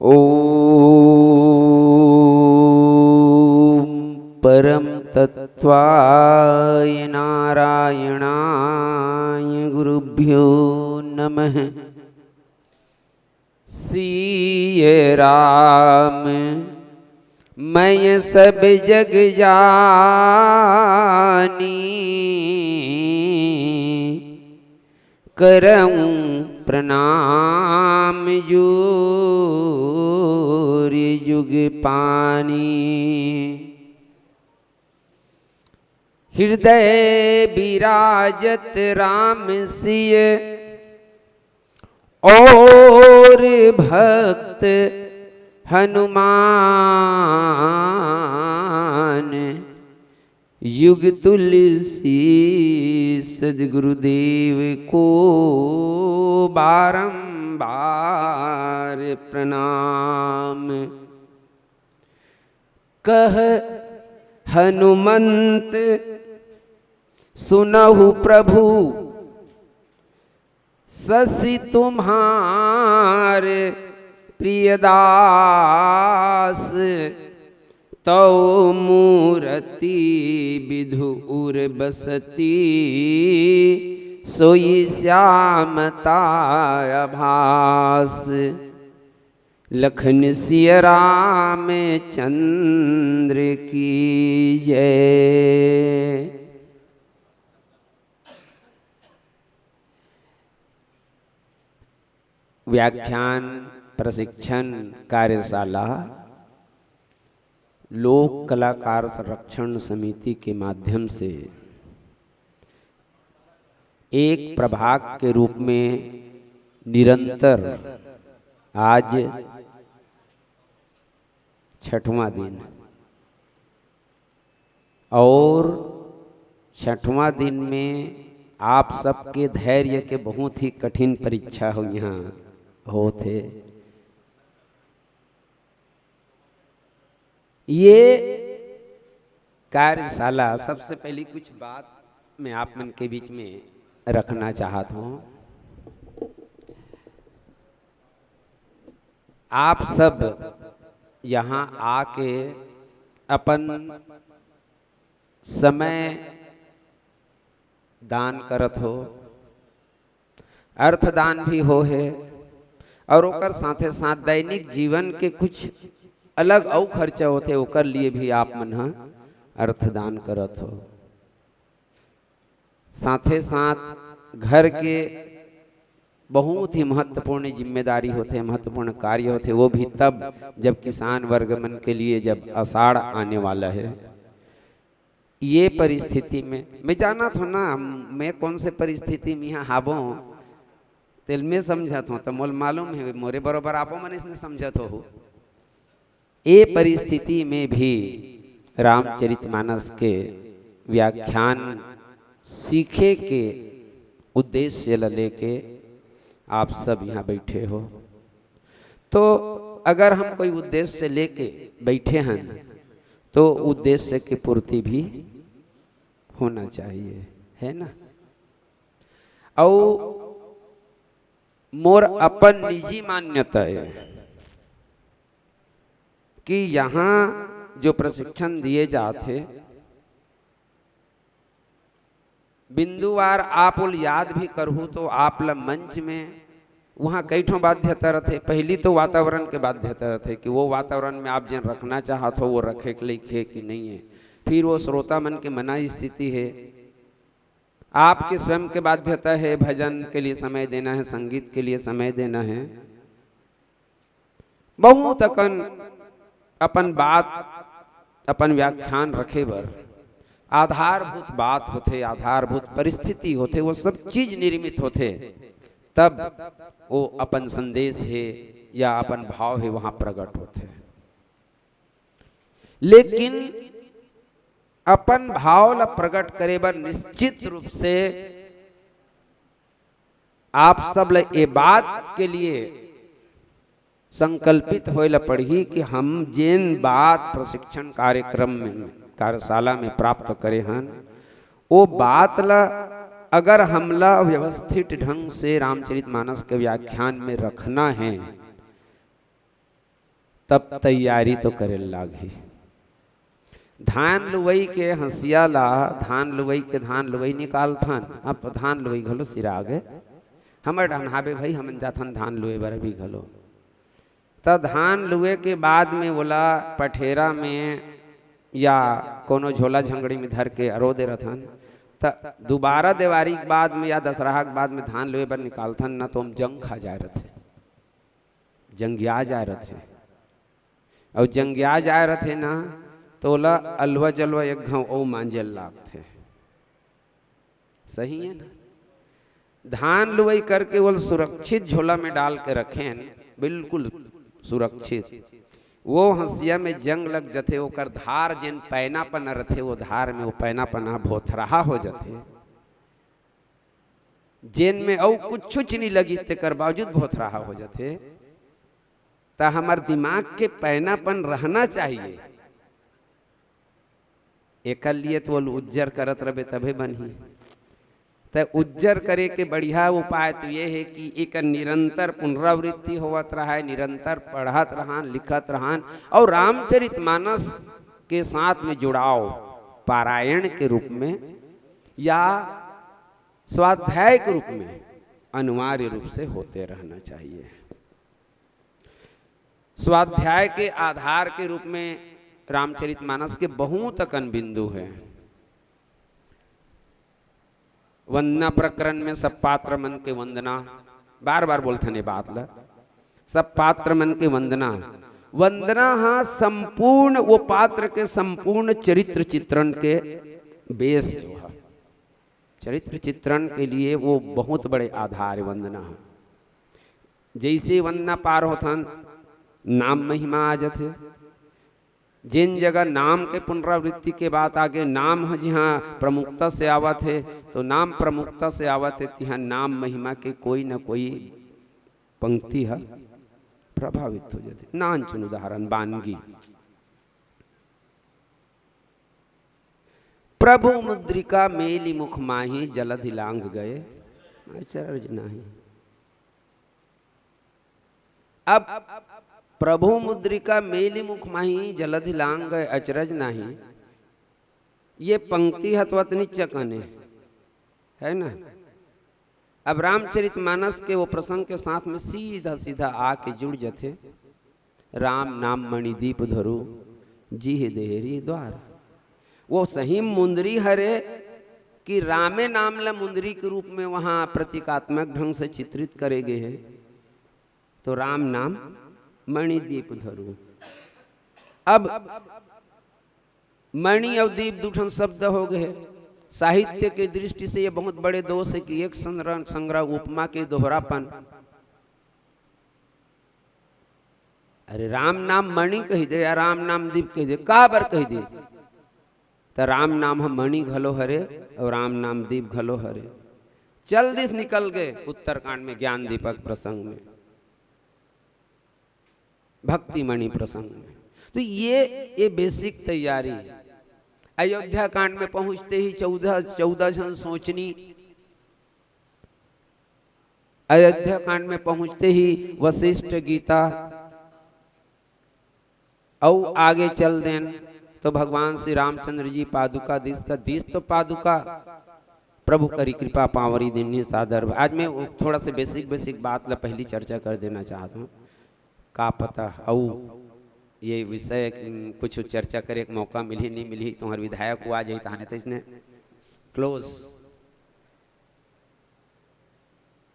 ओम परम तत्वाय नारायणाय गुरुभ्यो नमः। सिय राम मैं सब जग जानी, करऊं प्रणाम जोर जुग पानी। हृदय विराजत राम सिय और भक्त हनुमान। युग तुलसी सद्गुरुदेव को बारंबार प्रणाम। कह हनुमंत सुनहु प्रभु ससि तुम्हार प्रियदास। तौ मूरति विधुर बसती सोई श्यामता आभास। लखन सिय राम चंद्र की जय। व्याख्यान प्रशिक्षण कार्यशाला लोक कलाकार संरक्षण समिति के माध्यम से एक प्रभाग के रूप में निरंतर आज 6वां दिन और 6वां दिन में आप सबके धैर्य के बहुत ही कठिन परीक्षा हो यहाँ होते। ये कार्यशाला सबसे पहले कुछ बात मैं आप मन के बीच में रखना चाहता हूँ। आप सब यहाँ आके अपन समय दान करत हो, अर्थदान भी हो है और ओकर साथे साथ दैनिक जीवन के कुछ अलग और खर्चा होते ओकर लिए भी आप मन अर्थदान करत हो। साथे साथ घर के बहुत ही महत्वपूर्ण जिम्मेदारी होते, महत्वपूर्ण कार्य होते, वो भी तब जब किसान वर्ग मन के लिए जब आषाढ़ आने वाला है। ये परिस्थिति में मैं जाना था ना मैं कौन से परिस्थिति में यहाँ हाबो तेल में समझा था तो मोल मालूम है मोरे बरोबर आपो मन इसने समझा हो। ये परिस्थिति में भी रामचरितमानस के व्याख्यान सीखे के उद्देश्य लेके आप सब यहाँ बैठे हो। तो अगर हम कोई उद्देश्य लेके बैठे हैं तो उद्देश्य की पूर्ति भी होना चाहिए, है ना। और मोर अपन निजी मान्यता है कि यहाँ जो प्रशिक्षण दिए जाते बिंदुवार आप याद भी करहूँ तो आप ला मंच में वहाँ कई ठों बाध्यता रहते। पहली तो वातावरण के बाध्यता रहते कि वो वातावरण में आप जिन रखना चाहते हो वो रखे के लिए कि नहीं है। फिर वो श्रोता मन के मना स्थिति है, आपके स्वयं के बाध्यता है, भजन के लिए समय देना है, संगीत के लिए समय देना है। बहुत अपन बात अपन व्याख्यान रखे बर आधारभूत बात होते, आधारभूत परिस्थिति होते, वो सब चीज निर्मित होते तब वो अपन संदेश है या अपन भाव है वहां प्रकट होते। लेकिन अपन भाव ला प्रकट करे बर निश्चित रूप से आप सब ये बात के लिए संकल्पित होए पड़ी कि हम जिन बात प्रशिक्षण कार्यक्रम में कार्यशाला में प्राप्त करे हैं वो बात ला अगर हमला व्यवस्थित ढंग से रामचरितमानस के व्याख्यान में रखना है तब तैयारी तो करे लागी। धान लुवई के हंसिया ला धान लुवई के धान लुवई निकाल थन। अब धान लुवई घलो सिरा गए हमर डहनाबे भाई हमन जाथन धान लुए बर भी घलो। त धान लुए के बाद में बोला पठेरा में या कोनो झोला झंगड़ी में धर के अरो दे रथन। त दोबारा देवारी के बाद में या दशहरा के बाद में धान लुए बर निकालथन ना तो हम जंग खा जाए रथे, जंगिया जाए रथे। और जंगिया जाए रथे ना तो ला अलवा जलवा एक घाव ओ मांझल लागथे। सही है ना। धान लुवई करके वो सुरक्षित झोला में डाल के रखें, बिल्कुल सुरक्षित। वो हंसिया में जंग लग जाते, ओकर धार जिन पैनापन रथे वो धार में वो पैनापना भोथराहा हो जाते। जिन में और कुछ नहीं लगी तेकर बावजूद भोथराहा हो जाते। ता हमार दिमाग के पैनापन रहना चाहिए। एक लिए तो उज्जर करत रहे तबे बनही। तो उज्जर करे के बढ़िया उपाय तो ये है कि एक निरंतर पुनरावृत्ति होवत रहा है, निरंतर पढ़त रहन लिखत रहन और रामचरितमानस के साथ में जुड़ाव पारायण के रूप में या स्वाध्याय के रूप में अनिवार्य रूप से होते रहना चाहिए। स्वाध्याय के आधार के रूप में रामचरितमानस के बहुत अकन बिंदु है। वंदना प्रकरण में सब पात्र मन के वंदना, बार बार बोलते ने बात ला, सब पात्र मन के वंदना। वंदना हाँ संपूर्ण वो पात्र के संपूर्ण चरित्र चित्रण के बेस है। चरित्र चित्रण के लिए वो बहुत बड़े आधार है वंदना। जैसे वंदना पार होथन नाम महिमा आ जाते। जिन जगह नाम के पुनरावृत्ति के बाद आगे नाम है जहाँ प्रमुखता से आवत है, तो नाम प्रमुखता से आवत है तिहाँ नाम महिमा के कोई न कोई पंक्ति है प्रभावित हो जाते। नानचुन उदाहरण बानगी। प्रभु मुद्रिका मेली मुख माही जलधि लांघ गए अचरज नाही। अब प्रभु मुद्रिका मेली मुख माही जलधि लांघ गए अचरज नाही, ये पंक्ति हतवतनी चकने है ना। अब रामचरितमानस के वो प्रसंग के साथ में सीधा सीधा आके जुड़ जाते। राम नाम मणिदीप धरु जी देहरी द्वार। वो सही मुंदरी हरे कि रामे नाम ला मुंदरी के रूप में वहां प्रतीकात्मक ढंग से चित्रित करे गए हैं। तो राम नाम मणिदीप धरु। अब मणि और दीप दूठन शब्द हो गए। साहित्य के दृष्टि से ये बहुत बड़े दोष है कि एक संग्रह उपमा के दोहरापन। अरे राम नाम मणि कही दे या राम नाम दीप कही दे, का बर कही दे। तो राम नाम हम मणि घलो हरे और राम नाम दीप घलो हरे। चल दिस निकल गए उत्तरकांड में ज्ञान दीपक प्रसंग में, भक्ति मणि प्रसंग में। तो ये बेसिक तैयारी। अयोध्या कांड में पहुंचते ही 14 जन सोचनी। अयोध्या कांड में पहुंचते ही वशिष्ठ गीता और आगे चल देन तो भगवान श्री रामचंद्र जी पादुका दिस का दिस तो पादुका प्रभु करी कृपा पावरी दिन सादर। आज मैं थोड़ा सा बेसिक बात ला पहली चर्चा कर देना चाहता हूँ। का पता और ये विषय कुछ चर्चा करे एक मौका मिली नहीं मिली तुम्हारे विधायक को आ जाए ताने तो इसने क्लोज।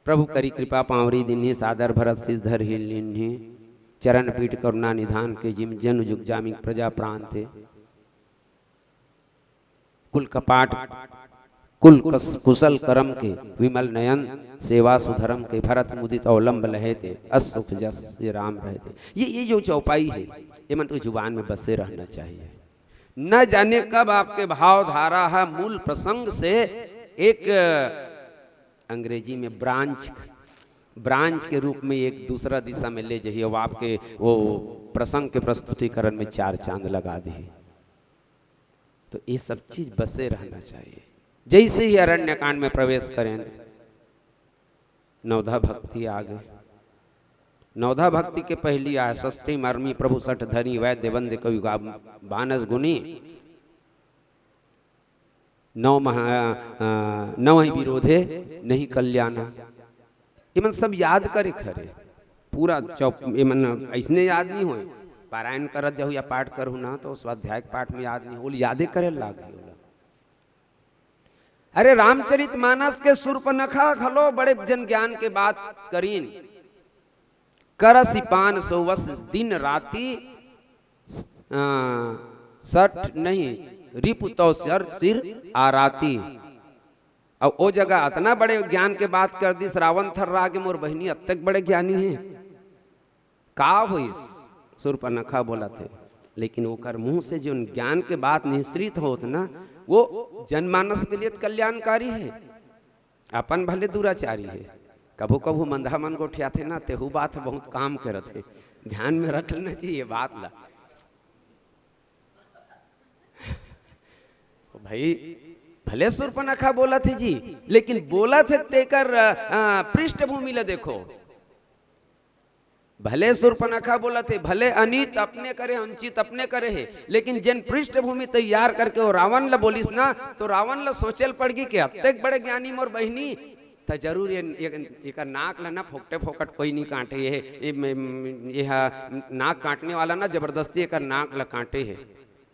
प्रभु करी कृपा पावरी दिन सादर भरत शीश धर हिलि चरण पीठ करुणा निधान के जिम जन जुग जामी प्रजा प्राण थे। कुल कपाट कुल कुशल करम के विमल नयन सेवा सुधरम के भरत मुदित अवलंब लहे थे असुख जस राम रहे थे। ये जो चौपाई है ये मन तो जुबान में बसे रहना चाहिए। न जाने कब आपके भाव धारा है मूल प्रसंग से एक अंग्रेजी में ब्रांच के रूप में एक दूसरा दिशा में ले जाइए। वो आपके वो प्रसंग के प्रस्तुतिकरण में 4 चांद लगा दी। तो ये सब चीज बसे रहना चाहिए। जैसे ही अरण्य कांड में प्रवेश करें नवधा भक्ति आ गए। नवधा भक्ति के पहली आय षष्ठी मर्मी प्रभु सठ धरी वैद्य वंद्य कवि बानस गुनी नव ही विरोधे नहीं कल्याणा। ये मन सब याद करे खरे पूरा चौप ये मन ऐसने याद नहीं हो पारायण करत जाहू या पाठ करूँ ना तो स्वाध्याय पाठ में याद नहीं हो यादे करे लागे। अरे रामचरित मानस के शूर्पणखा खलो बड़े जन ज्ञान के बात करीन करसी पान सोवस दिन राती सठ नहीं रिपु तो सिर आराती। अब वो जगह इतना बड़े ज्ञान के बात कर दी रावण थर्रा के मोर बहनी अब तक बड़े ज्ञानी हैं का हुई शूर्पणखा बोला थे। लेकिन वो कर मुंह से जो ज्ञान के बात निश्रित होत ना वो जनमानस के लिए कल्याणकारी है अपन भले दुराचारी है। कभू कभू मंदा मन को उठियाथे ना तेहू बात बहुत काम करते ध्यान में रख लेना चाहिए बात ला। भाई भले शूर्पणखा बोला थे जी लेकिन बोला थे तेकर पृष्ठभूमि ला देखो। भले शूर्पणखा बोला थे भले अनित अपने करे अंचित अपने करे है लेकिन जिन पृष्ठभूमि तैयार करके वो रावण ला बोलिस ना तो रावण ला सोचल पड़ गई कि अब तक बड़े ज्ञानी मोर बहनी तो जरूर ये नाक ला ना फोकटे फोकट कोई नहीं काटे ये नाक काटने वाला ना जबरदस्ती एक नाक ला काटे है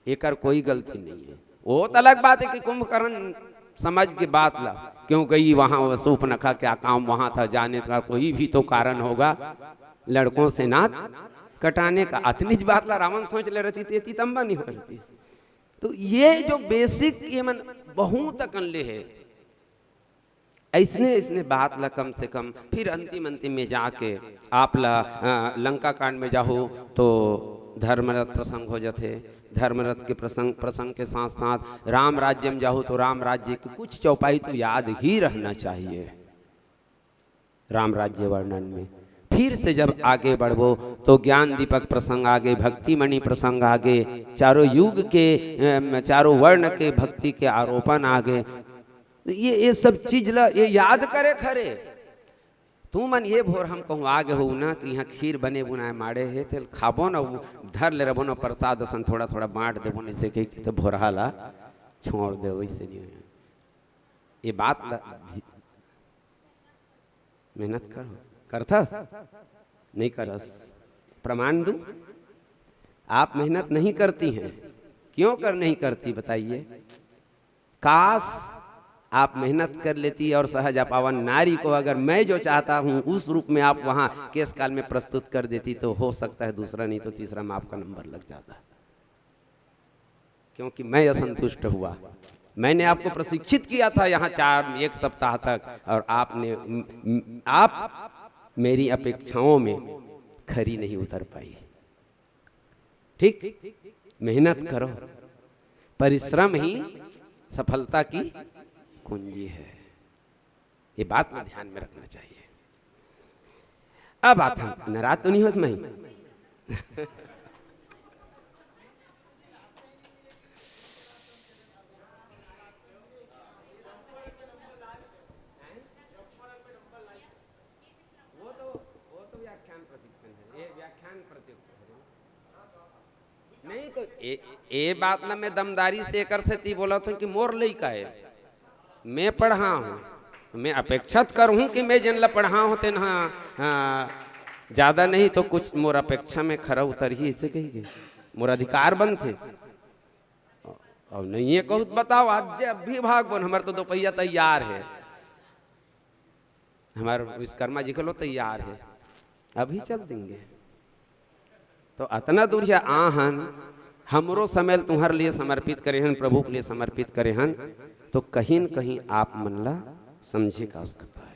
एक कोई गलती नहीं है। वो तो अलग बात है कि कुंभकर्ण समझ के बात ला क्यों गई वहां शूर्पणखा क्या काम वहां था जाने का कोई भी तो कारण होगा लड़कों से नाक कटाने का अतनिज बात ला रावण सोच ले रही थी तंबा नहीं हो रही। तो ये जो बेसिक ये मन बहुत अकल्ले है ऐसने बात ला कम से कम फिर अंतिम में जाके आप ला लंका कांड में जाओ तो धर्मरथ प्रसंग हो जाते। धर्मरथ के प्रसंग के साथ साथ राम राज्य में जाओ तो राम राज्य की कुछ चौपाई तो याद ही रहना चाहिए राम राज्य वर्णन में। फिर से जब आगे बढ़ो तो ज्ञान दीपक प्रसंग आगे भक्ति मणि प्रसंग आगे चारों युग के चारों वर्ण के भक्ति के आरोपण आगे ये सब चीज ला ये याद करे खरे। तू मन ये भोर हम कहूँ आगे हो ना कि यहाँ खीर बने बुनाए माड़े है तेल खाबो ना धर ले रबो ना प्रसाद सन थोड़ा थोड़ा बांट देबो न से कही तो भोरहा ला छोड़ दे वैसे नहीं ये बात ला मेहनत करो करथस नहीं करस प्रमाण दूं आप मेहनत नहीं करती हैं क्यों कर नहीं करती बताइए। काश आप मेहनत कर लेती और सहज पावन नारी को अगर मैं जो चाहता हूं उस रूप में आप वहां केस काल में प्रस्तुत कर देती तो हो सकता है दूसरा नहीं तो तीसरा में आपका नंबर लग जाता। क्योंकि मैं असंतुष्ट हुआ मैंने आपको प्रशिक्षित किया था यहाँ एक सप्ताह तक और आप मेरी अपेक्षाओं में खरी नहीं उतर पाई। ठीक मेहनत करो परिश्रम ही सफलता की कुंजी है ये बात में ध्यान में रखना चाहिए। अब बात हम नाराज तो नहीं हो इसमें नहीं तो ए बात ना मैं दमदारी से कर से ती बोला था कि मोर लई का है मैं पढ़ा हूँ मैं अपेक्षित करूँ कि मैं जन ला पढ़ा होते ना ज्यादा नहीं तो कुछ मोर अपेक्षा में खरा उतर ही इसे कही गई मोर अधिकार बन थे और नहीं ये कहूँ बताओ आज अब भी भाग बन हमारे तो दोपहिया तैयार है हमारे विश्वकर्मा जी को तैयार है अभी चल देंगे। तो अतना दूर है आहन हमरो समय तुम्हारे लिए समर्पित करे हन प्रभु के लिए समर्पित करे हन तो कहीं न कहीं आप मन ला समझे का आवश्यकता है।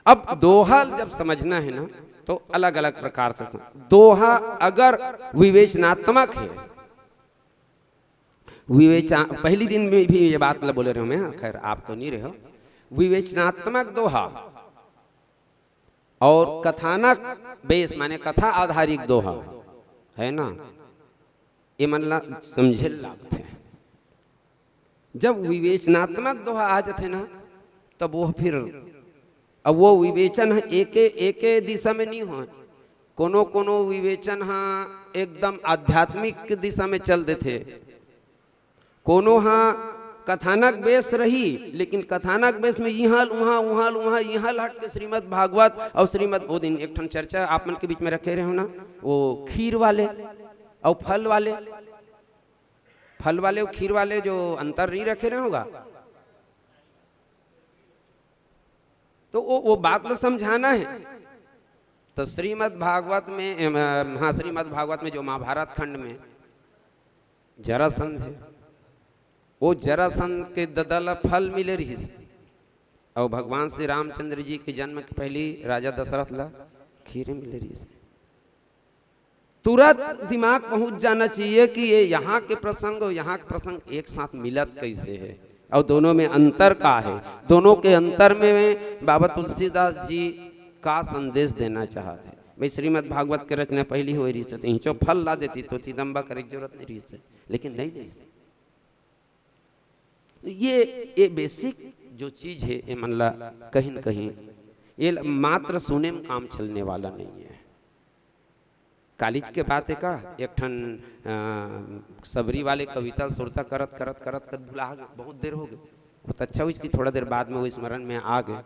अब दोहा जब समझना है ना तो अलग अलग प्रकार से दोहा अगर विवेचनात्मक है पहली दिन में भी ये बात ला बोले रहे हो मैं खैर आप तो नहीं रहे हो विवेचनात्मक दोहा और कथानक बेस माने कथा आधारित दोहा है ना ये मन ला समझे लागते हैं। जब विवेचनात्मक दोहा आ जाते ना तब वो फिर अब वो विवेचन है एक दिशा में नहीं हो कोनो कोनो विवेचन हाँ एकदम आध्यात्मिक दिशा में चलते थे, कोनो हाँ कथानक बेस रही, लेकिन कथानक बेस में यहाँ वहाँ वहाँ वहाँ यहाँ हट के श्रीमद् भागवत और श्रीमद्, वो दिन एक ठन चर्चा आप मन के बीच में रखे रहे हो ना, वो खीर वाले और फल वाले और खीर वाले जो अंतर नहीं रखे रहे होगा, तो वो बात को समझाना है। तो श्रीमद् भागवत में, हाँ श्रीमद् भागवत में जो महाभारत खंड में जरासंध है, वो जरासंध के ददल फल मिले रही से, और भगवान श्री रामचंद्र जी के जन्म के पहले राजा दशरथ ला खीरें मिले रही से। तुरंत दिमाग पहुंच जाना चाहिए कि ये यहाँ के प्रसंग और यहाँ के प्रसंग एक साथ मिलत कैसे है, और दोनों में अंतर का है, दोनों के अंतर में बाबा तुलसीदास जी का संदेश देना चाहते हैं। भाई श्रीमद् भागवत के रचना पहली हो रही थी, जो फल ला देती तो चिदम्बा करे जरूरत नहीं रही थी, लेकिन नहीं ये बेसिक जो चीज है ये मन ला कहीं न कहीं ये मात्र सुने में काम चलने वाला नहीं है। कॉलेज के बात है का एक ठन सबरी वाले कविता सुरता करत करत करत कर भुला गए, बहुत देर हो गए, बहुत अच्छा हुई कि थोड़ा देर बाद में वो स्मरण में आ गए।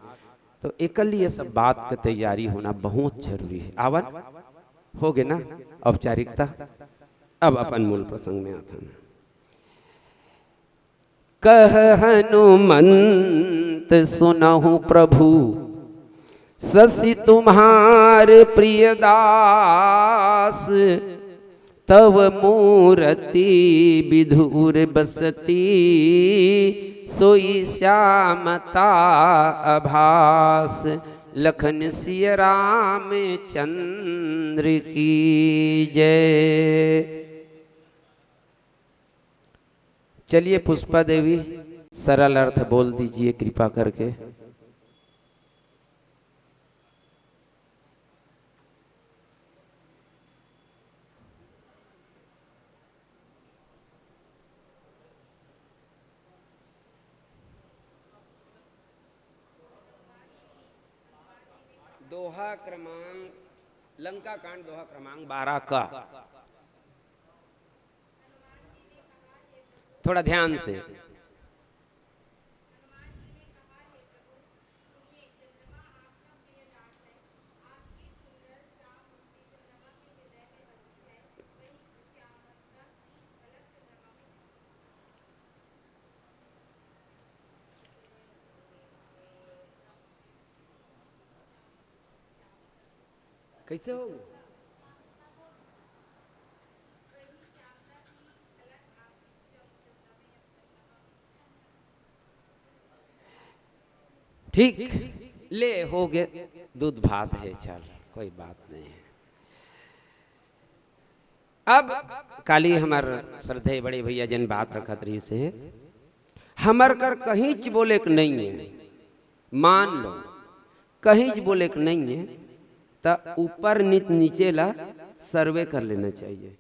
तो एकल ये सब बात का तैयारी होना बहुत जरूरी है। आवन हो गए ना औपचारिकता, अब अपन मूल प्रसंग में आता है। कह हनुमंत सुनहु प्रभु ससि तुम्हार प्रिय दास, तव मूरति विधुर बसती सोई श्यामता आभास, लखन सिय राम चंद्र की जय। चलिए पुष्पा देवी सरल अर्थ बोल दीजिए कृपा करके। दोहा क्रमांक लंका कांड दोहा क्रमांक 12 का थोड़ा ध्यान से। कैसे हो? ठीक ले हो गए, दूध भात है, चल कोई बात नहीं है। अब काली हमार श्रद्धेय बड़े भैया जन बात रखत रही से हमर कर कहीं च बोले के नहीं है, मान लो कहीं च बोले के नहीं है, तो ऊपर नीचे ला सर्वे कर लेना चाहिए।